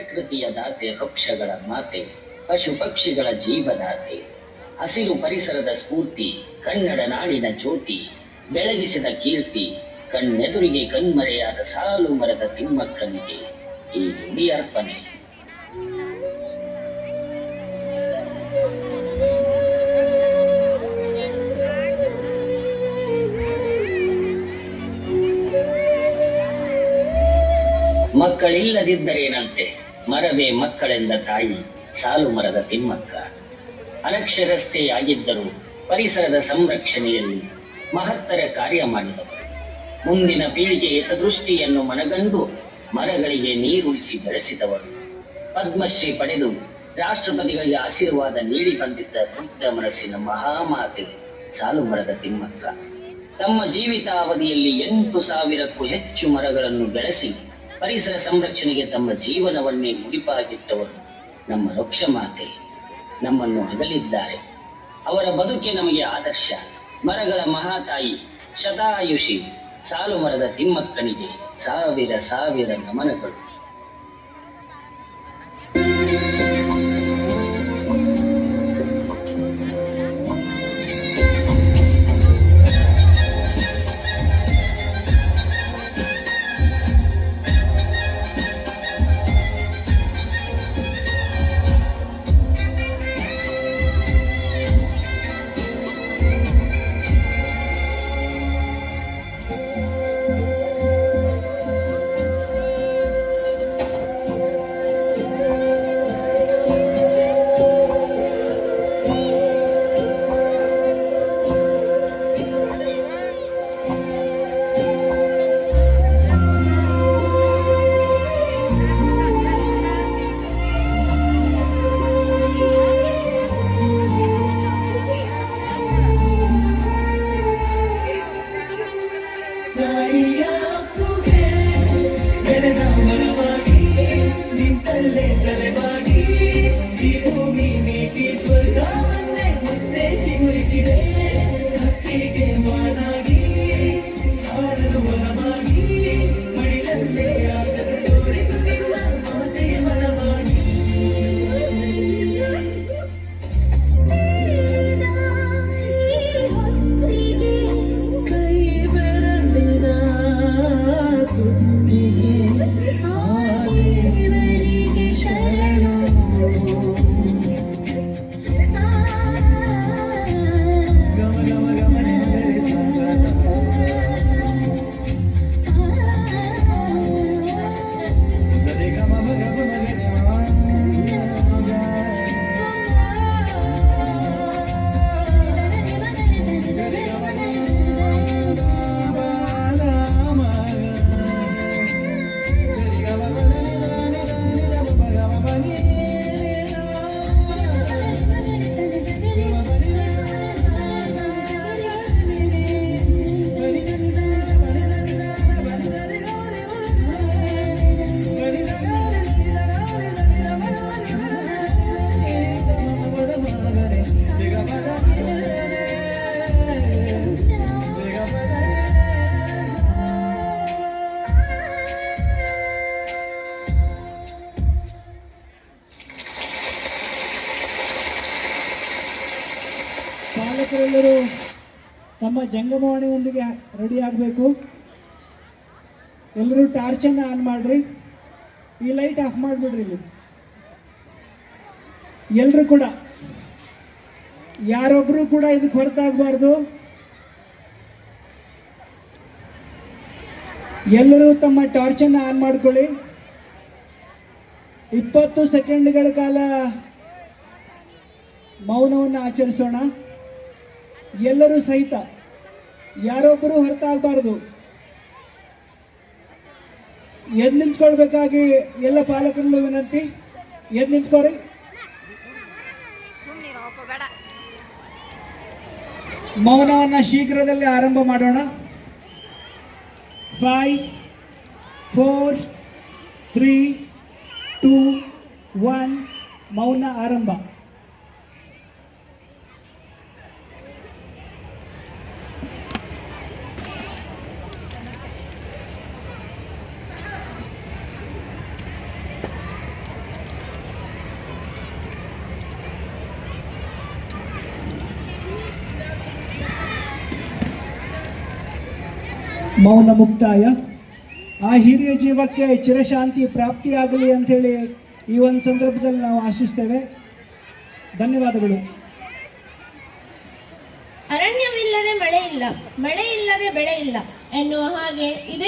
ಪ್ರಕೃತಿಯ ದಾತೆ, ವೃಕ್ಷಗಳ ಮಾತೆ, ಪಶು ಪಕ್ಷಿಗಳ ಜೀವದಾತೆ, ಹಸಿರು ಪರಿಸರದ ಸ್ಫೂರ್ತಿ, ಕನ್ನಡ ನಾಡಿನ ಜ್ಯೋತಿ, ಬೆಳಗಿಸಿದ ಕೀರ್ತಿ, ಕಣ್ಣೆದುರಿಗೆ ಕಣ್ಮರೆಯಾದ ಸಾಲು ಮರದ ತಿಮ್ಮಕ್ಕನಿಗೆ ಈ ನುಡಿ ಅರ್ಪಣೆ. ಮಕ್ಕಳಿಲ್ಲದಿದ್ದರೇನಂತೆ, ಮರವೇ ಮಕ್ಕಳೆಂದ ತಾಯಿ ಸಾಲು ಮರದ ತಿಮ್ಮಕ್ಕ. ಅನಕ್ಷರಸ್ಥೆ ಆಗಿದ್ದರೂ ಪರಿಸರದ ಸಂರಕ್ಷಣೆಯಲ್ಲಿ ಮಹತ್ತರ ಕಾರ್ಯ ಮಾಡಿದವರು. ಮುಂದಿನ ಪೀಳಿಗೆ ಹಿತದೃಷ್ಟಿಯನ್ನು ಮನಗಂಡು ಮರಗಳಿಗೆ ನೀರುಣಿಸಿ ಬೆಳೆಸಿದವರು. ಪದ್ಮಶ್ರೀ ಪಡೆದು ರಾಷ್ಟ್ರಪತಿಗಳಿಗೆ ಆಶೀರ್ವಾದ ನೀಡಿ ಬಂದಿದ್ದ ದೊಡ್ಡ ಮನಸ್ಸಿನ ಮಹಾಮಾತೆ ಸಾಲು ಮರದ ತಿಮ್ಮಕ್ಕ. ತಮ್ಮ ಜೀವಿತಾವಧಿಯಲ್ಲಿ 8,000ಕ್ಕೂ ಹೆಚ್ಚು ಮರಗಳನ್ನು ಬೆಳೆಸಿ ಪರಿಸರ ಸಂರಕ್ಷಣೆಗೆ ತಮ್ಮ ಜೀವನವನ್ನೇ ಮುಡಿಪಾಗಿಟ್ಟವರು ನಮ್ಮ ವೃಕ್ಷ ಮಾತೆ. ನಮ್ಮನ್ನು ಅಗಲಿದ್ದಾರೆ. ಅವರ ಬದುಕೆ ನಮಗೆ ಆದರ್ಶ. ಮರಗಳ ಮಹಾತಾಯಿ ಶತಾಯುಷಿ ಸಾಲು ಮರದ ತಿಮ್ಮಕ್ಕನಿಗೆ ಸಾವಿರ ಸಾವಿರ ನಮನಗಳು. ಪಾಲಕರೆಲ್ಲರೂ ತಮ್ಮ ಜಂಗಮವಾಣಿಯೊಂದಿಗೆ ರೆಡಿ ಆಗಬೇಕು. ಎಲ್ಲರೂ ಟಾರ್ಚನ್ನು ಆನ್ ಮಾಡಿರಿ. ಈ ಲೈಟ್ ಆಫ್ ಮಾಡಿಬಿಡ್ರಿ. ಇಲ್ಲಿ ಎಲ್ಲರೂ ಕೂಡ, ಯಾರೊಬ್ಬರು ಕೂಡ ಇದಕ್ಕೆ ಹೊರತಾಗಬಾರ್ದು. ಎಲ್ಲರೂ ತಮ್ಮ ಟಾರ್ಚನ್ನು ಆನ್ ಮಾಡ್ಕೊಳ್ಳಿ. 20 ಸೆಕೆಂಡ್ಗಳ ಕಾಲ ಮೌನವನ್ನು ಆಚರಿಸೋಣ. ಎಲ್ಲರೂ ಸಹಿತ, ಯಾರೊಬ್ಬರು ಹೊರತಾಗಬಾರ್ದು. ಎದ್ದು ನಿಂತ್ಕೊಳ್ಬೇಕಾಗಿ ಎಲ್ಲ ಪಾಲಕರಲ್ಲೂ ವಿನಂತಿ. ಎದ್ದು ನಿಂತ್ಕೋರಿ. ಮೌನವನ್ನು ಶೀಘ್ರದಲ್ಲೇ ಆರಂಭ ಮಾಡೋಣ. 5 4 3 2 1 ಮೌನ ಆರಂಭ. ಮೌನ ಮುಕ್ತಾಯ. ಆ ಹಿರಿಯ ಜೀವಕ್ಕೆ ಚಿರಶಾಂತಿ ಪ್ರಾಪ್ತಿಯಾಗಲಿ ಅಂಥೇಳಿ ಈ ಒಂದು ಸಂದರ್ಭದಲ್ಲಿ ನಾವು ಆಶಿಸ್ತೇವೆ. ಧನ್ಯವಾದಗಳು. ಅರಣ್ಯವಿಲ್ಲದೆ ಮಳೆ ಇಲ್ಲ, ಮಳೆ ಇಲ್ಲದೆ ಬೆಳೆ ಇಲ್ಲ ಎನ್ನುವ ಹಾಗೆ ಇದೇ